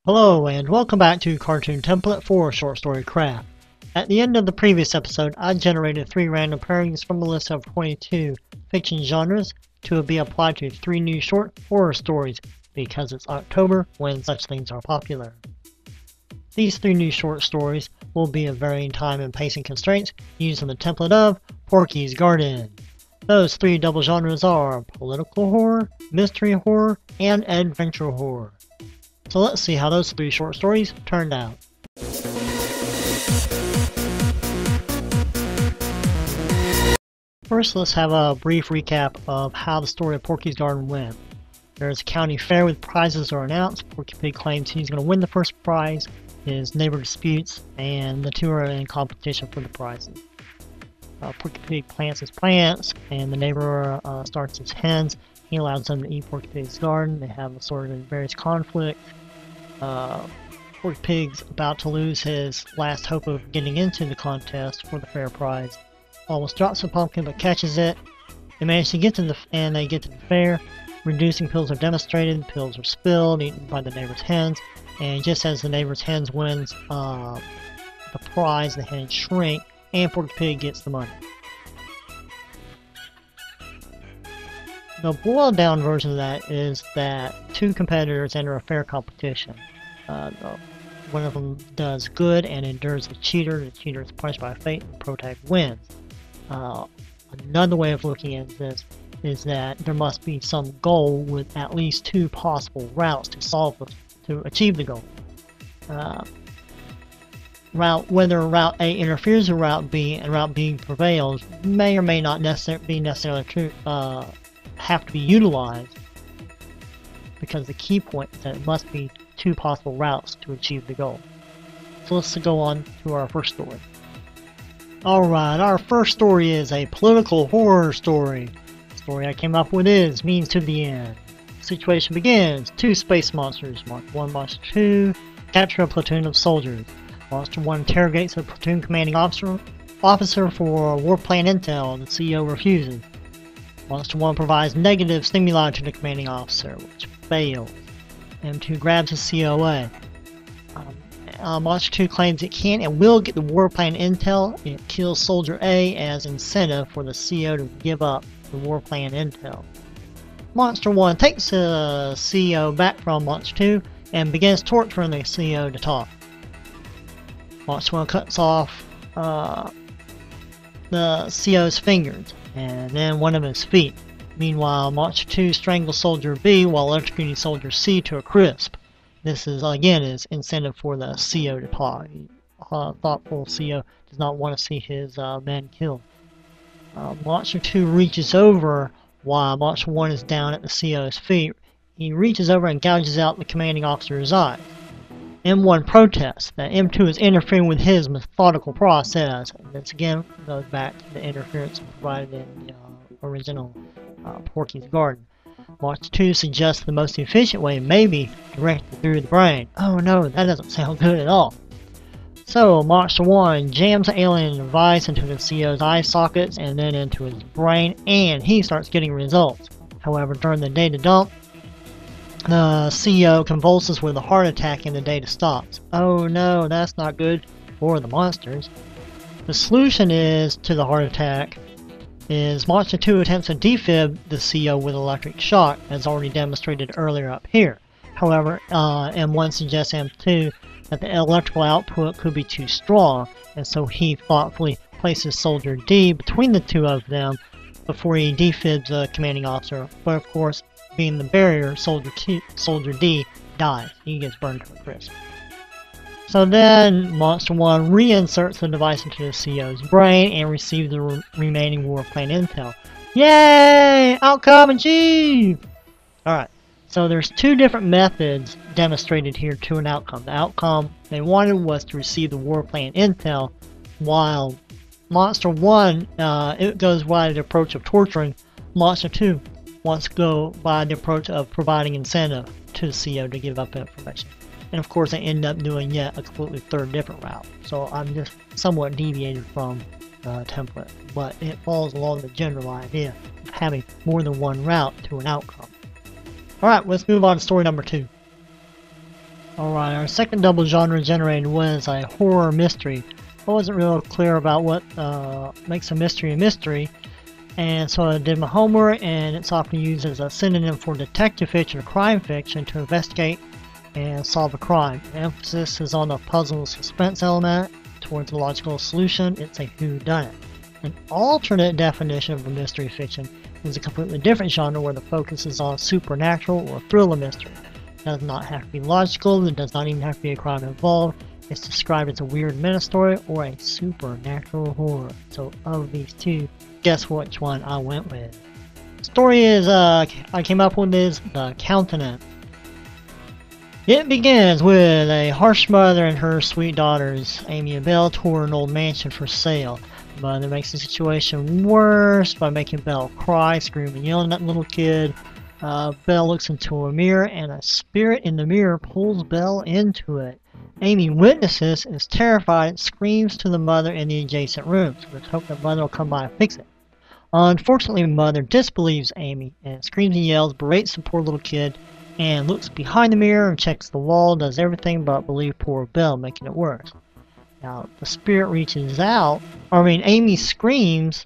Hello and welcome back to Cartoon Template for Short Story Craft. At the end of the previous episode, I generated 3 random pairings from a list of 22 fiction genres to be applied to 3 new short horror stories because it's October when such things are popular. These 3 new short stories will be of varying time and pacing constraints using the template of Porky's Garden. Those 3 double genres are political horror, mystery horror, and adventure horror. So let's see how those 3 short stories turned out. First, let's have a brief recap of how the story of Porky's Garden went. There's a county fair with prizes are announced. Porky Pig claims he's going to win the first prize. His neighbor disputes, and the 2 are in competition for the prizes. Porky Pig plants his plants, and the neighbor starts his hens. He allows them to eat Porky Pig's garden. They have a sort of various conflicts. Porky Pig's about to lose his last hope of getting into the contest for the fair prize. Almost drops the pumpkin but catches it. They manage to get to the fair. Reducing pills are demonstrated. Pills are spilled, eaten by the neighbor's hens. And just as the neighbor's hens wins the prize, the hens shrink, and Porky Pig gets the money. The boiled down version of that is that 2 competitors enter a fair competition. One of them does good and endures the cheater. The cheater is punished by fate, and the protagonist wins. Another way of looking at this is that there must be some goal with at least 2 possible routes to achieve the goal. Whether Route A interferes with Route B and Route B prevails may or may not necessarily true. Have to be utilized, because the key point is that it must be 2 possible routes to achieve the goal. So let's go on to our first story. Alright, our first story is a political horror story. The story I came up with is Means to the End. The situation begins. 2 space monsters, Monster 1, Monster 2, capture a platoon of soldiers. Monster 1 interrogates a platoon commanding officer for war plan intel. The CEO refuses. Monster 1 provides negative stimuli to the commanding officer, which fails. M2 grabs his COA. Monster 2 claims it can and will get the war plan intel. It kills Soldier A as incentive for the CO to give up the war plan intel. Monster 1 takes the CO back from Monster 2 and begins torturing the CO to talk. Monster 1 cuts off the CO's fingers and then one of his feet. Meanwhile, Monster 2 strangles Soldier B while electrocuting Soldier C to a crisp. This is again is incentive for the CO to talk. Thoughtful CO does not want to see his men killed. Monster 2 reaches over while Monster 1 is down at the CO's feet. He reaches over and gouges out the commanding officer's eyes. M1 protests that M2 is interfering with his methodical process, and this again goes back to the interference provided in the original Porky's Garden. Monster 2 suggests the most efficient way may be directed through the brain. Oh no, that doesn't sound good at all. So Monster 1 jams the alien device into the CO's eye sockets and then into his brain, and he starts getting results. However, during the data dump, the CO convulses with a heart attack and the data stops. Oh no, that's not good for the monsters. The solution to the heart attack is Monster 2 attempts to defib the CO with electric shock, as already demonstrated earlier up here. However, M1 suggests M2 that the electrical output could be too strong, and so he thoughtfully places Soldier D between the 2 of them before he defibs the commanding officer. But of course, being the barrier, Soldier D dies. He gets burned to a crisp. So then, Monster 1 reinserts the device into the CO's brain and receives the remaining war plan intel. Yay! Outcome achieved! Alright, so there's 2 different methods demonstrated here to an outcome. The outcome they wanted was to receive the war plan intel, while Monster 1, it goes by the approach of torturing. Monster 2 wants to go by the approach of providing incentive to the CO to give up information. And of course I end up doing yet a completely different route. So I'm just somewhat deviated from the template, but it falls along the general idea of having more than one route to an outcome. Alright, let's move on to story number 2. Alright, our second double genre generated was a horror mystery. I wasn't real clear about what makes a mystery, and so I did my homework, and it's often used as a synonym for detective fiction or crime fiction to investigate and solve a crime. The emphasis is on the puzzle suspense element towards a logical solution. It's a whodunit. An alternate definition of a mystery fiction is a completely different genre where the focus is on supernatural or thriller mystery. It does not have to be logical, there does not even have to be a crime involved. It's described as a weird meta-story or a supernatural horror. So of these two, guess which one I went with. Story is, I came up with is The Countenance. It begins with a harsh mother and her sweet daughters, Amy and Belle, tour an old mansion for sale. The mother makes the situation worse by making Belle cry, scream and yelling at the little kid. Belle looks into a mirror and a spirit in the mirror pulls Belle into it. Amy witnesses, is terrified, and screams to the mother in the adjacent rooms with hope that mother will come by and fix it. Unfortunately, mother disbelieves Amy and screams and yells, berates the poor little kid, and looks behind the mirror and checks the wall, does everything but believe poor Belle, making it worse. Now, the spirit reaches out, Amy screams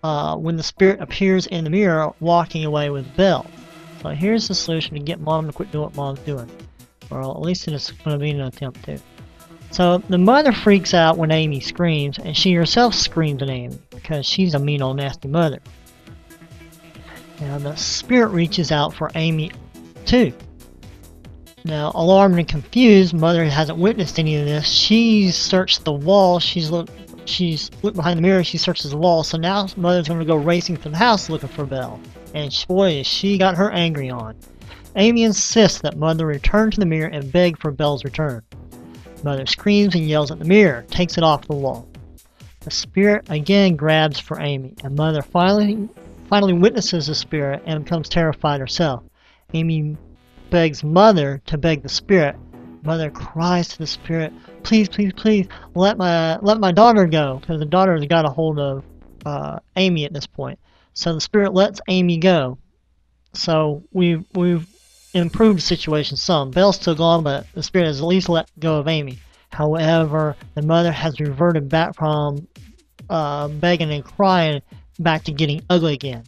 when the spirit appears in the mirror, walking away with Belle. So here's the solution to get mom to quit doing what mom's doing. Or at least it's going to be an attempt to. So the mother freaks out when Amy screams, and she herself screams at Amy because she's a mean old nasty mother. Now the spirit reaches out for Amy too. Now, alarmed and confused, mother hasn't witnessed any of this. She's searched the wall. She's looked behind the mirror. She searches the wall. So now mother's going to go racing through the house looking for Belle. And boy, she got her angry on. Amy insists that mother return to the mirror and beg for Belle's return. Mother screams and yells at the mirror, takes it off the wall. The spirit again grabs for Amy, and mother finally witnesses the spirit and becomes terrified herself. Amy begs mother to beg the spirit. Mother cries to the spirit, "Please, please, please, let my daughter go," because the daughter has got a hold of Amy at this point. So the spirit lets Amy go. So we've improved the situation some. Belle's still gone, but the spirit has at least let go of Amy. However, the mother has reverted back from begging and crying back to getting ugly again.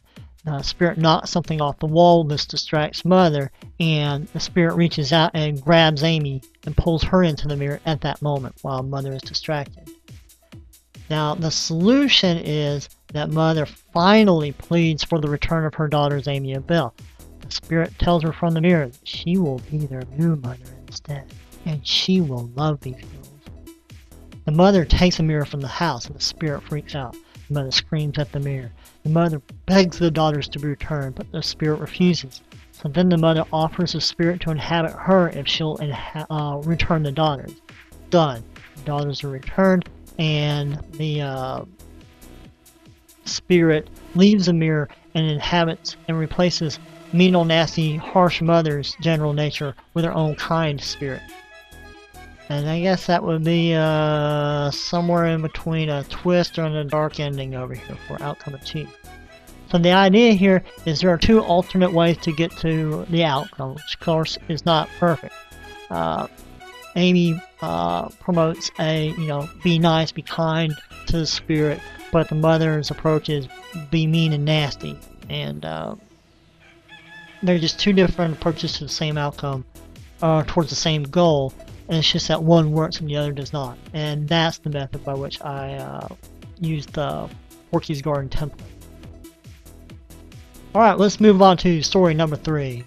The spirit knocks something off the wall. This distracts mother, and the spirit reaches out and grabs Amy and pulls her into the mirror at that moment while mother is distracted. Now, the solution is that mother finally pleads for the return of her daughters Amy and Belle. The spirit tells her from the mirror that she will be their new mother instead, and she will love these girls. The mother takes the mirror from the house, and the spirit freaks out. The mother screams at the mirror. The mother begs the daughters to be returned, but the spirit refuses. So then the mother offers the spirit to inhabit her if she'll return the daughters. Done. The daughters are returned, and the spirit leaves the mirror and inhabits and replaces mean old nasty harsh mother's general nature with her own kind spirit. And I guess that would be somewhere in between a twist and a dark ending over here for outcome achieved. So the idea here is there are two alternate ways to get to the outcome, which of course is not perfect. Amy promotes a, be nice, be kind to the spirit, but the mother's approach is be mean and nasty. And they're just two different approaches to the same outcome, towards the same goal. And it's just that one works and the other does not. And that's the method by which I used the Porky's Garden template. Alright, let's move on to story number 3.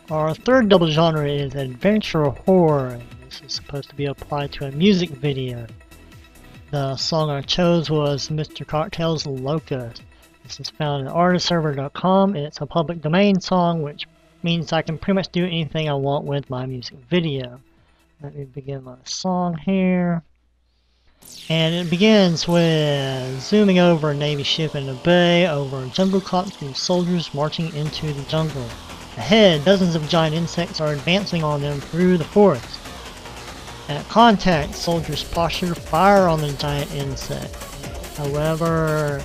Our third double genre is adventure horror. And this is supposed to be applied to a music video. The song I chose was Mr. Cocktail's Locust. This is found at artistserver.com. It's a public domain song, which means I can pretty much do anything I want with my music video. Let me begin my song here. And it begins with zooming over a Navy ship in a bay, over a jungle caught through soldiers marching into the jungle. Ahead, dozens of giant insects are advancing on them through the forest. At contact, soldiers posture fire on the giant insect. However,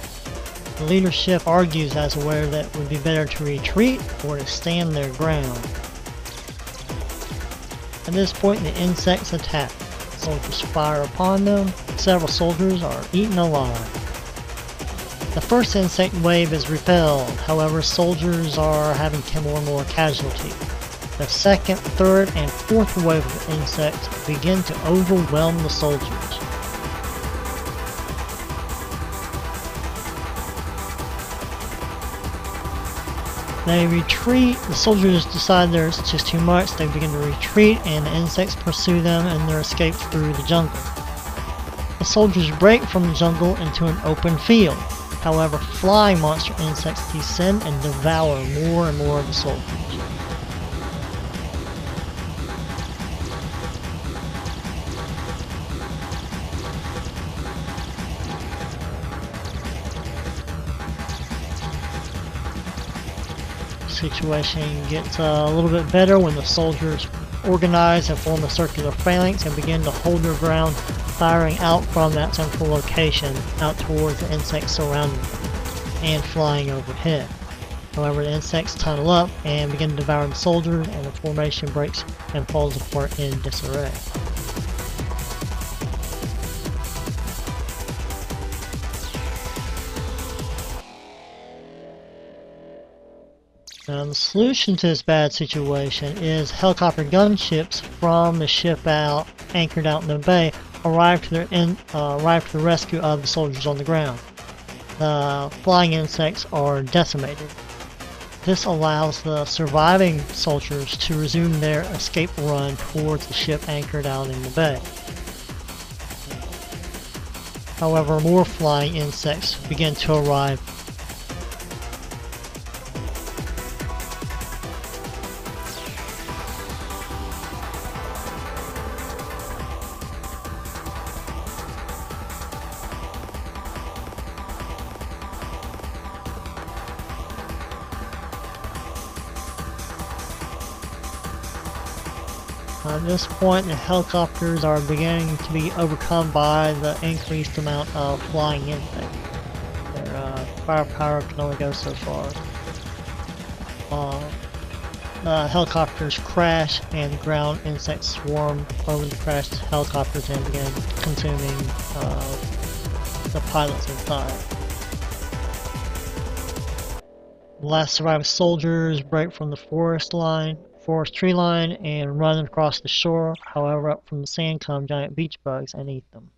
the leadership argues as to whether that would be better to retreat or to stand their ground. At this point, the insects attack. Soldiers fire upon them. Several soldiers are eaten alive. The first insect wave is repelled, however soldiers are having 10 or more casualties. The second, third, and fourth wave of insects begin to overwhelm the soldiers. They retreat. The soldiers decide there's just too much. They begin to retreat, and the insects pursue them in their escape through the jungle. The soldiers break from the jungle into an open field. However, flying monster insects descend and devour more and more of the soldiers. Situation gets a little bit better when the soldiers organize and form a circular phalanx and begin to hold their ground, firing out from that central location out towards the insects surrounding them and flying overhead. However, the insects tunnel up and begin devouring the soldiers, and the formation breaks and falls apart in disarray. The solution to this bad situation is helicopter gunships from the ship anchored out in the bay arrive to the rescue of the soldiers on the ground. The flying insects are decimated. This allows the surviving soldiers to resume their escape run towards the ship anchored out in the bay. However, more flying insects begin to arrive. At this point, the helicopters are beginning to be overcome by the increased amount of flying insects. Their firepower can only go so far. The helicopters crash and ground insects swarm over the crashed helicopters and begin consuming the pilots inside. The last surviving soldiers break from the forest tree line and run across the shore. However, up from the sand come giant beach bugs and eat them.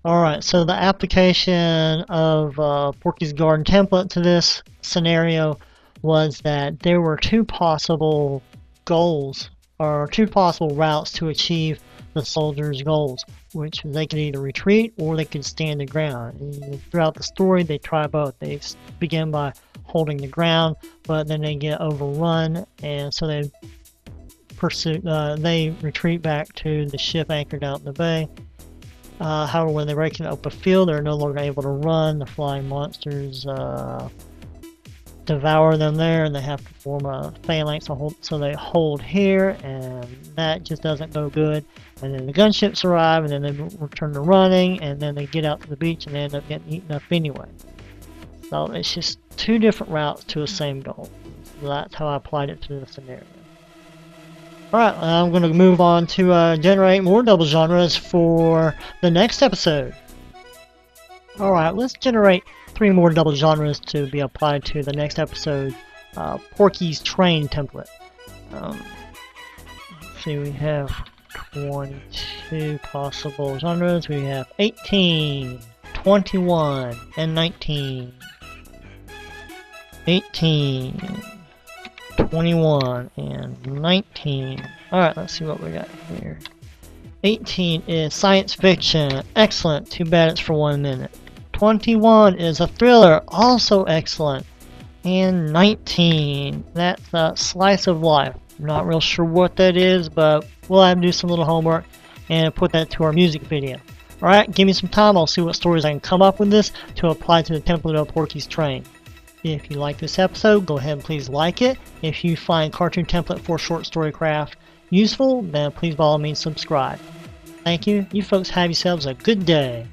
Alright, so the application of Porky's Garden template to this scenario was that there were two possible goals, or two possible routes to achieve the soldiers' goals, which they could either retreat or they could stand the ground. And throughout the story, they try both. They begin by holding the ground, but then they get overrun, and so they retreat back to the ship anchored out in the bay. However, when they break an open field, they're no longer able to run. The flying monsters devour them there, and they have to form a phalanx, so they hold here, and that just doesn't go good. And then the gunships arrive, and then they return to running, and then they get out to the beach, and they end up getting eaten up anyway. So it's just two different routes to the same goal. So that's how I applied it to the scenario. Alright, I'm going to move on to generate more double genres for the next episode. Alright, let's generate 3 more double genres to be applied to the next episode. Porky's train template. Let's see, we have 22 possible genres. We have 18, 21, and 19. 18, 21, and 19. Alright, let's see what we got here. 18 is science fiction. Excellent. Too bad it's for 1 minute. 21 is a thriller. Also excellent. And 19, that's a slice of life. I'm not real sure what that is, but we'll have to do some little homework and put that to our music video. Alright, give me some time. I'll see what stories I can come up with this to apply to the template of Porky's Train. If you like this episode, go ahead and please like it. If you find Cartoon Template for Short Story Craft useful, then please by all means subscribe. Thank you. You folks have yourselves a good day.